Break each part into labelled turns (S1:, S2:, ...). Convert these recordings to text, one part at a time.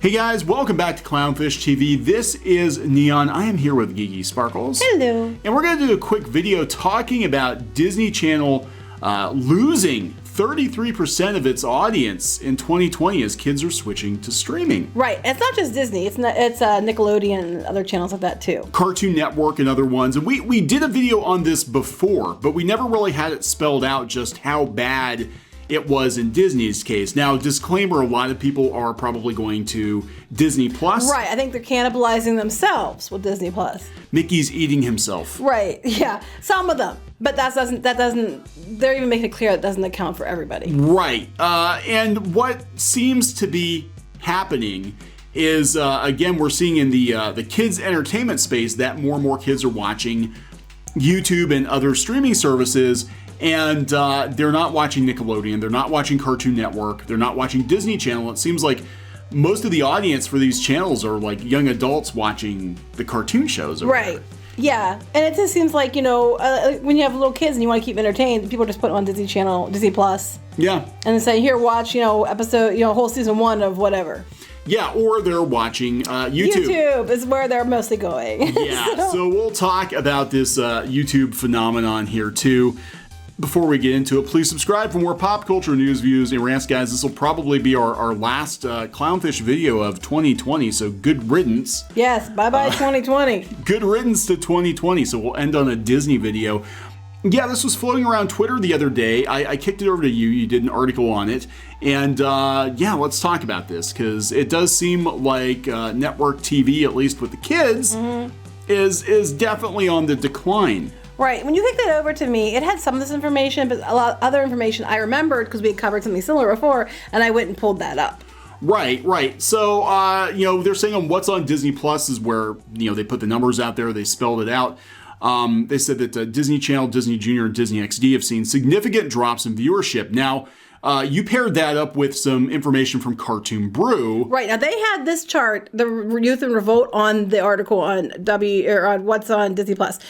S1: Hey guys, welcome back to Clownfish TV. This is Kneon. I am here with Geeky Sparkles.
S2: Hello.
S1: And we're going to do a quick video talking about Disney Channel losing 33% of its audience in 2020 as kids are switching to streaming.
S2: Right. And it's not just Disney. It's Nickelodeon and other channels like that too.
S1: Cartoon Network and other ones. And we did a video on this before, but we never really had it spelled out just how bad it was in Disney's case. Now, disclaimer, a lot of people are probably going to Disney Plus.
S2: Right, I think they're cannibalizing themselves with Disney Plus.
S1: Mickey's eating himself.
S2: Right, yeah, some of them. But that doesn't, they're even making it clear that doesn't account for everybody.
S1: Right, and what seems to be happening is, again, we're seeing in the kids' entertainment space that more and more kids are watching YouTube and other streaming services. And they're not watching Nickelodeon, they're not watching Cartoon Network, they're not watching Disney Channel. It seems like most of the audience for these channels are like young adults watching the cartoon shows.
S2: Right. Yeah, and it just seems like, you know, when you have little kids and you want to keep entertained, people just put on Disney Channel, Disney Plus.
S1: Yeah.
S2: And then say, here, watch, episode, whole season 1 of whatever.
S1: Yeah, or they're watching YouTube.
S2: YouTube is where they're mostly going.
S1: Yeah, so we'll talk about this YouTube phenomenon here too. Before we get into it, please subscribe for more pop culture news, views, and rants, guys. This will probably be our last Clownfish video of 2020, so good riddance.
S2: Yes, bye-bye 2020.
S1: Good riddance to 2020, so we'll end on a Disney video. Yeah, this was floating around Twitter the other day. I kicked it over to you. You did an article on it. And yeah, let's talk about this, because it does seem like network TV, at least with the kids, is definitely on the decline.
S2: Right. When you kicked it over to me, it had some of this information, but a lot of other information I remembered because we had covered something similar before, and I went and pulled that up.
S1: Right. So, they're saying on what's on Disney Plus is where, they put the numbers out there, they spelled it out. They said that Disney Channel, Disney Junior, and Disney XD have seen significant drops in viewership. Now, you paired that up with some information from Cartoon Brew.
S2: Right. Now, they had this chart, the Youth and Revolt, on the article on on what's on Disney Plus.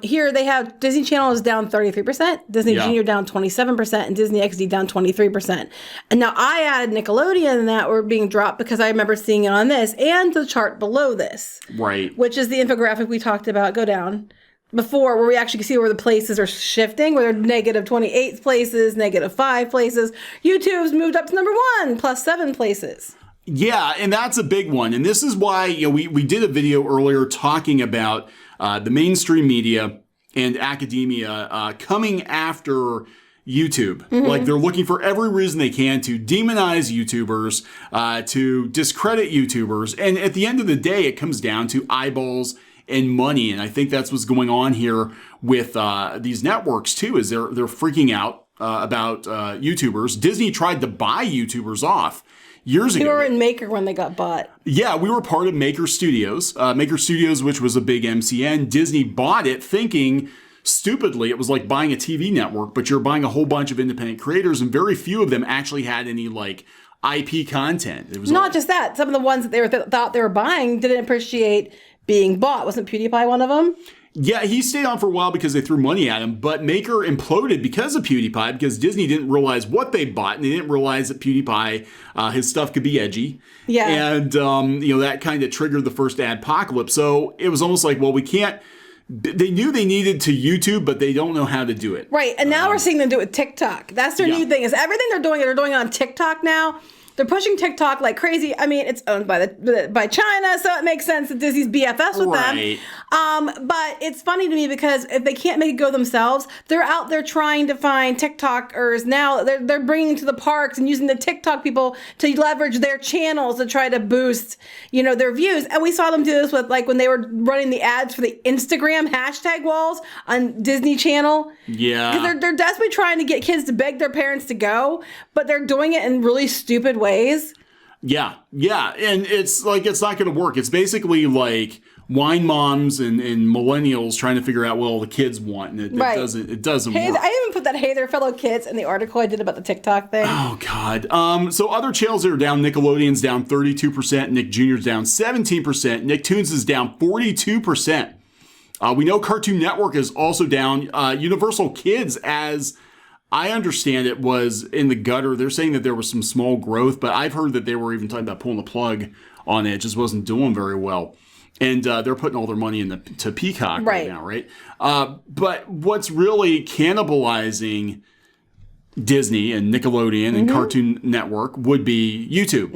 S2: Here they have Disney Channel is down 33%, Disney Junior down 27%, and Disney XD down 23%. And now I added Nickelodeon and that were being dropped because I remember seeing it on this and the chart below this.
S1: Right.
S2: Which is the infographic we talked about. Go down. Before, where we actually can see where the places are shifting, where they're negative 28 places, negative 5 places. YouTube's moved up to number 1, plus 7 places.
S1: Yeah, and that's a big one. And this is why we did a video earlier talking about the mainstream media and academia coming after YouTube. Like, they're looking for every reason they can to demonize YouTubers, to discredit YouTubers. And at the end of the day, it comes down to eyeballs and money. And I think that's what's going on here with these networks too, is they're freaking out about YouTubers. Disney tried to buy YouTubers off years ago.
S2: We were in Maker when they got bought.
S1: Yeah, we were part of Maker Studios. Maker Studios, which was a big MCN. Disney bought it thinking, stupidly, it was like buying a TV network, but you're buying a whole bunch of independent creators, and very few of them actually had any IP content. It was
S2: not just that. Some of the ones that they thought they were buying didn't appreciate being bought. Wasn't PewDiePie one of them?
S1: Yeah, he stayed on for a while because they threw money at him, but Maker imploded because of PewDiePie, because Disney didn't realize what they bought, and they didn't realize that PewDiePie, his stuff could be edgy. Yeah. And, that kind of triggered the first adpocalypse. So it was almost like, well, we can't, they knew they needed to YouTube, but they don't know how to do it.
S2: Right, and now we're seeing them do it with TikTok. That's their new thing, is everything they're doing it on TikTok now. They're pushing TikTok like crazy. I mean, it's owned by China, so it makes sense that Disney's BFFs with them. But it's funny to me because if they can't make it go themselves, they're out there trying to find TikTokers now. They're bringing to the parks and using the TikTok people to leverage their channels to try to boost, their views. And we saw them do this with when they were running the ads for the Instagram hashtag walls on Disney Channel. Yeah, because they're desperately trying to get kids to beg their parents to go, but they're doing it in really stupid ways.
S1: Yeah, and it's not going to work. It's basically like wine moms and millennials trying to figure out what all the kids want, and it doesn't work.
S2: I even put that "Hey there, fellow kids" in the article I did about the TikTok thing.
S1: Oh God. So other channels that are down: Nickelodeon's down 32%, Nick Jr.'s down 17%, Nicktoons is down 42%. We know Cartoon Network is also down. Universal Kids as I understand it was in the gutter. They're saying that there was some small growth, but I've heard that they were even talking about pulling the plug on it. It just wasn't doing very well. And they're putting all their money into Peacock right now, right? But what's really cannibalizing Disney and Nickelodeon and Cartoon Network would be YouTube.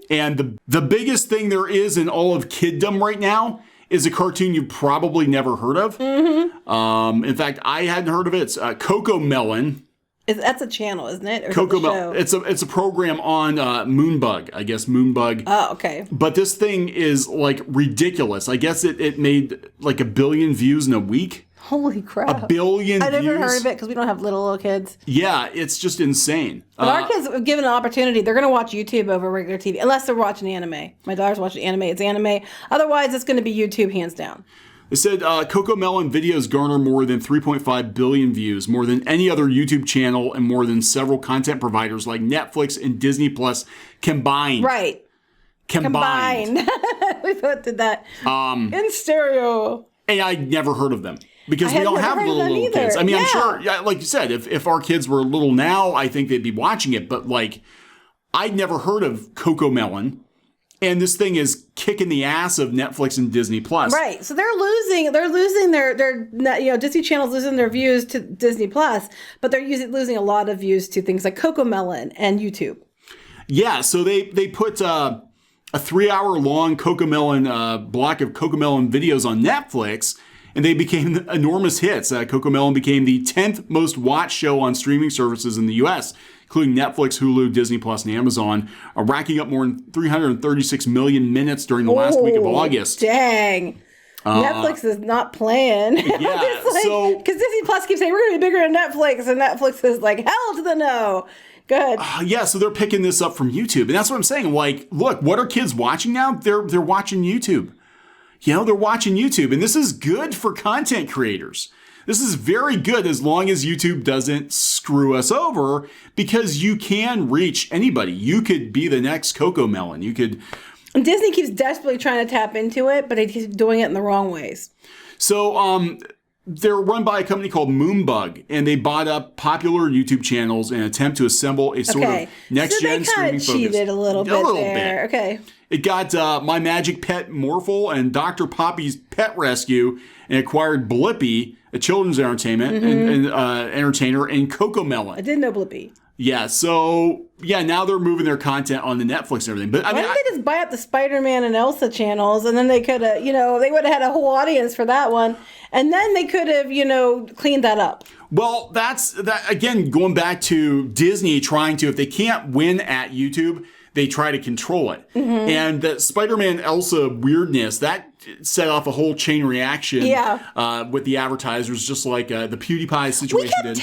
S1: And the biggest thing there is in all of kiddom right now is a cartoon you've probably never heard of. In fact, I hadn't heard of it. It's CoCoMelon.
S2: That's a channel, isn't it? Or
S1: CoCoMelon. It's a program on Moonbug. I guess Moonbug.
S2: Oh, okay.
S1: But this thing is like ridiculous. I guess it made like 1 billion views in a week.
S2: Holy crap.
S1: 1 billion
S2: I
S1: views.
S2: never heard of it because we don't have little kids.
S1: Yeah, it's just insane.
S2: But our kids, given an opportunity, they're going to watch YouTube over regular TV, unless they're watching anime. My daughter's watching anime. It's anime. Otherwise, it's going to be YouTube, hands down.
S1: It said CoCoMelon videos garner more than 3.5 billion views, more than any other YouTube channel, and more than several content providers like Netflix and Disney Plus combined.
S2: Right. Combined. We both did that. In stereo.
S1: And I never heard of them. Because we don't have little kids. I mean, I'm sure, like you said, if our kids were little now, I think they'd be watching it. But like, I'd never heard of CoCoMelon. And this thing is kicking the ass of Netflix and Disney Plus.
S2: Right. So they're losing their Disney Channel's losing their views to Disney Plus, but they're losing a lot of views to things like CoCoMelon and YouTube. Yeah.
S1: So they put a 3-hour-long CoCoMelon block of CoCoMelon videos on Netflix, and they became enormous hits. CoCoMelon became the 10th most watched show on streaming services in the U.S., including Netflix, Hulu, Disney Plus, and Amazon, racking up more than 336 million minutes during the last week of August.
S2: Dang. Netflix is not playing.
S1: Yeah, so...
S2: Because Disney Plus keeps saying, we're going to be bigger than Netflix, and Netflix is like, hell to the no. Good.
S1: Yeah, so they're picking this up from YouTube. And that's what I'm saying. Like, look, what are kids watching now? They're watching YouTube. They're watching YouTube. And this is good for content creators. This is very good as long as YouTube doesn't screw us over, because you can reach anybody. You could be the next CoCoMelon. You could.
S2: And Disney keeps desperately trying to tap into it, but it keeps doing it in the wrong ways.
S1: So they're run by a company called Moonbug, and they bought up popular YouTube channels in an attempt to assemble a sort of next-gen streaming focus.
S2: So they kind of cheated a little bit there. Okay.
S1: It got My Magic Pet Morphle and Dr. Poppy's Pet Rescue, and acquired Blippi, a children's entertainment and entertainer, and CoCoMelon.
S2: I didn't know Blippi.
S1: Yeah, so now they're moving their content on the Netflix and everything. But
S2: why didn't they just buy up the Spider-Man and Elsa channels, and then they could have, they would have had a whole audience for that one, and then they could have, cleaned that up.
S1: Well, that's that again, going back to Disney trying to, if they can't win at YouTube, they try to control it. And the Spider-Man Elsa weirdness, that set off a whole chain reaction with the advertisers, just like the PewDiePie situation did.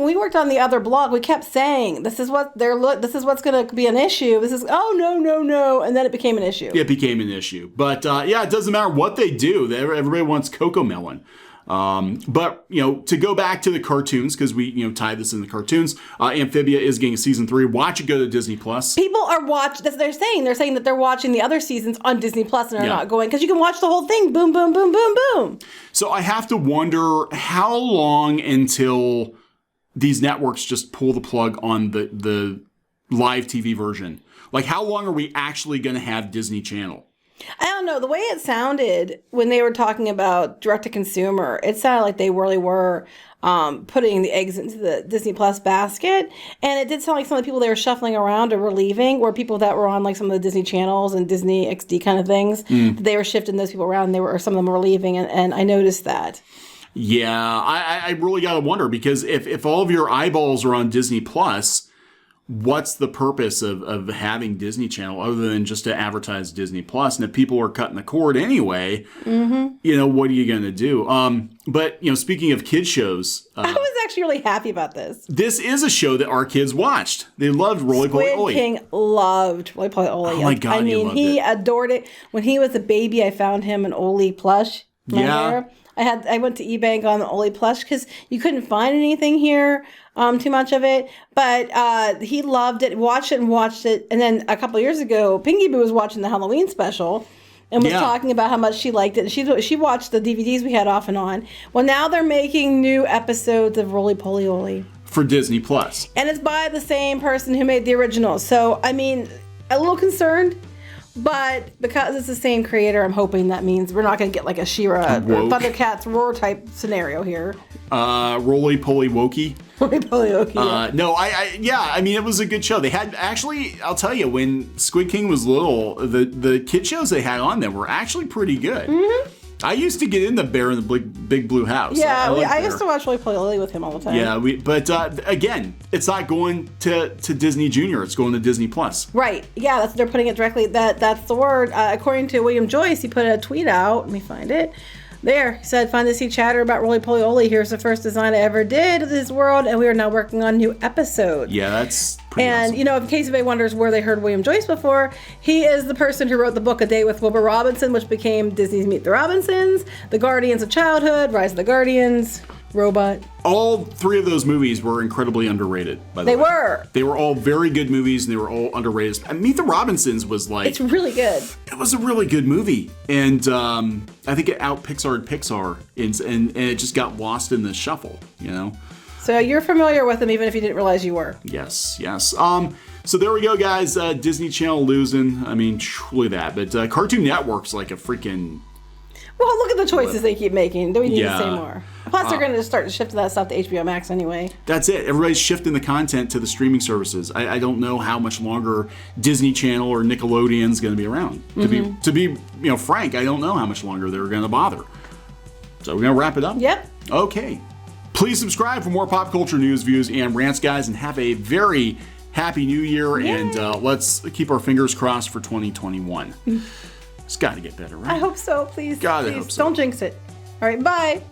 S2: We worked on the other blog, we kept saying, this is what's going to be an issue. This is, no. And then it became an issue.
S1: It became an issue. But it doesn't matter what they do. Everybody wants CoCoMelon. But to go back to the cartoons, because we tie this in the cartoons, Amphibia is getting season 3. Watch it go to Disney Plus.
S2: People are watching. They're saying that they're watching the other seasons on Disney Plus and are not going, because you can watch the whole thing. Boom, boom, boom, boom, boom.
S1: So I have to wonder how long until these networks just pull the plug on the live TV version. Like, how long are we actually going to have Disney Channel?
S2: I don't know. The way it sounded when they were talking about direct-to-consumer, it sounded like they really were putting the eggs into the Disney Plus basket. And it did sound like some of the people they were shuffling around or were leaving were people that were on like some of the Disney channels and Disney XD kind of things. They were shifting those people around, and some of them were leaving, and I noticed that.
S1: Yeah, I really got to wonder, because if all of your eyeballs are on Disney Plus, what's the purpose of having Disney Channel other than just to advertise Disney Plus? And if people are cutting the cord anyway, what are you going to do? But speaking of kids shows,
S2: I was actually really happy about this.
S1: This is a show that our kids watched. They loved Roly Poly Oly.
S2: Squid King loved Roly Poly Oly.
S1: Oh my God,
S2: he adored it. When he was a baby, I found him an Oly plush. Hair. I went to eBay and got an Oly plush because you couldn't find anything here, too much of it. But he loved it, watched it. And then a couple of years ago, Pinky Boo was watching the Halloween special and was talking about how much she liked it. She watched the DVDs we had off and on. Well, now they're making new episodes of Roly Poly Oly.
S1: for Disney Plus.
S2: And it's by the same person who made the original. So, I mean, a little concerned, but because it's the same creator, I'm hoping that means we're not going to get like a She-Ra or Thundercats Roar type scenario here.
S1: Roly Poly Wokey.
S2: Roly Poly Wokey.
S1: No, I mean, it was a good show. They had, actually, I'll tell you, when Squid King was little, the kid shows they had on them were actually pretty good. Mm-hmm. I used to get in the Bear in the Big Blue House.
S2: Yeah, I used to watch Roly Poly Lily with him all the time.
S1: Yeah, but again, it's not going to Disney Junior. It's going to Disney Plus.
S2: Right. Yeah, they're putting it directly. That's the word. According to William Joyce, he put a tweet out. Let me find it. There, he said, "Fun to see chatter about Roly Poly Oly. Here's the first design I ever did of this world, and we are now working on a new episode."
S1: Yeah, that's pretty awesome.
S2: You know, in case anybody wonders where they heard William Joyce before, he is the person who wrote the book A Day with Wilbur Robinson, which became Disney's Meet the Robinsons, The Guardians of Childhood, Rise of the Guardians, Robot.
S1: All three of those movies were incredibly underrated, by the way.
S2: They were.
S1: They were all very good movies, and they were all underrated. Meet the Robinsons was like...
S2: It's really good.
S1: It was a really good movie. And I think it out-Pixar'd Pixar, and it just got lost in the shuffle, you know?
S2: So you're familiar with them, even if you didn't realize you were.
S1: Yes. So there we go, guys. Disney Channel losing. I mean, truly that. But Cartoon Network's like a freaking...
S2: Well, look at the choices they keep making. Do we need to say more? Plus, they're going to start to shift that stuff to HBO Max anyway.
S1: That's it. Everybody's shifting the content to the streaming services. I don't know how much longer Disney Channel or Nickelodeon's going to be around. Mm-hmm. To be frank, I don't know how much longer they're going to bother. So we're going to wrap it up?
S2: Yep.
S1: Okay. Please subscribe for more pop culture news, views, and rants, guys, and have a very happy new year. Yay. And let's keep our fingers crossed for 2021. It's got to get better, right?
S2: I hope so. Please.
S1: Gotta
S2: please
S1: hope so.
S2: Don't jinx it. All right. Bye.